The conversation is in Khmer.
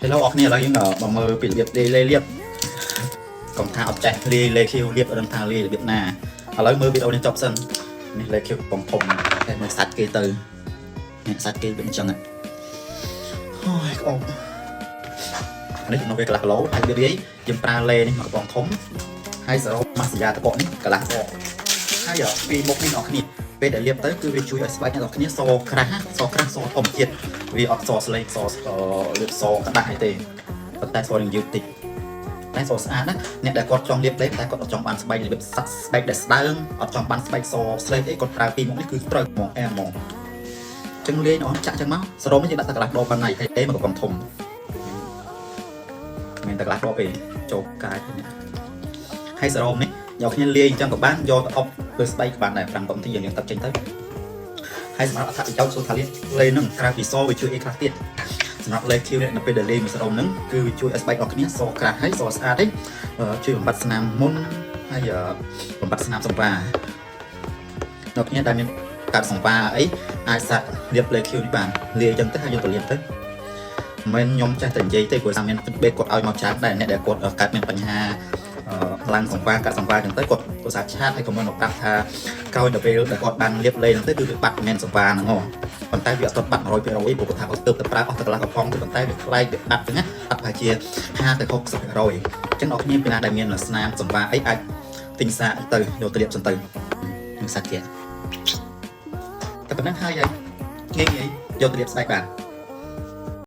Hello អរគ្នាឥឡូវយើងមកមើលពីរបៀបលេរៀបកុំថាអត់ចេះលេខៀវរៀបអត់ដឹងថាលេរបៀបណាឥឡូវមើលវីដេអូនេះចប់សិននេះលេខៀវកំធំតែមើលសាច់គេទៅនេះសាច់គេវាអញ្ចឹងអូយក្អមនេះក្នុងវាកន្លះគីឡូហើយវាយើងប្រើលេនេះមកកំធំហើយសរុបម៉ាស្យាតបកនេះកន្លះដកហើយពីមុខនេះអ្នកគ្នាពេលដែលលាបទៅគឺវាជួយឲ្យស្បែកអ្នកគ្នាសក្រាស់សធម្មជាតិវាអត់សស្លេកសលាបសក្តាស់អីទេប៉ុន្តែសនឹងយឺតតិចតែសស្អាតណាអ្នកដែលគាត់ចង់លាបលេបតែគាត់អត់ចង់បានស្បែកលាបសាច់ស្បែកដែលស្ដើងអត់ចង់បានស្បែកសស្លេកអីគាត់ប្រើពីមុខនេះគឺត្រូវហ្មងអែហ្មងចឹងលេងអស់ចាក់ចឹងមកសរុបនេះយើងដាក់តែកន្លះដបប៉ុណ្ណេះទេមកកំធំមិនតែកន្លះដបទេចូលកាយនេះហើយសរុបនេះយកគ្នាលាយអញ្ចឹងក៏បានយកទៅអុបលើស្បែកក៏បានដែរ5 នាទីយើងទឹកចេញទៅហើយសម្រាប់អត្ថប្រយោជន៍សូថាលេនឹងក្រៅពីសវាជួយអីខ្លះទៀតសម្រាប់លេខ Q នេះនៅពេលដែលលេមួយសរុបហ្នឹងគឺវាជួយឲ្យស្បែករបស់គ្នាសក្រាស់ហើយសស្អាតទេជួយបំបត្តិស្នាមមុនហើយបំបត្តិស្នាមសម្បាដល់គ្នាដែលមានកាត់សម្បាអីអាចសាក់លាបលេខ Q នេះបានលាយអញ្ចឹងទៅហើយយកទៅលាបទៅមិនខ្ញុំចេះតែនិយាយទេព្រោះថាមានបេកគាត់ឲ្យមកច្រើនដែរអ្នកដែលគាត់កើតមានបញ្ហាឡើងសង្វារកាត់សង្វារហ្នឹងទៅគាត់ក៏សាឆាតហើយក៏មិនប្រាប់ថាក្រោយដល់ពេលដែលគាត់បានលាបលេហ្នឹងទៅគឺវាបាត់មិនសង្វារហ្នឹងហ៎ប៉ុន្តែវាអត់ទាន់បាត់ 100% ព្រោះគាត់ថាគាត់ទើបតែប្រើអស់តែកន្លះកំប៉ុងប៉ុន្តែវាខ្លាយវាបាត់ចឹងណាបាត់ប្រហែលជា50ទៅ60%អញ្ចឹងអ្នកគ្នាពីណាដែលមានស្នាមសង្វារអីអាចទិញសាកទៅយកទៅលាបសិនទៅនឹងសាច់ទៀតតែប៉ុណ្ណឹងហើយងាយយកទៅលាបស្បែកបាន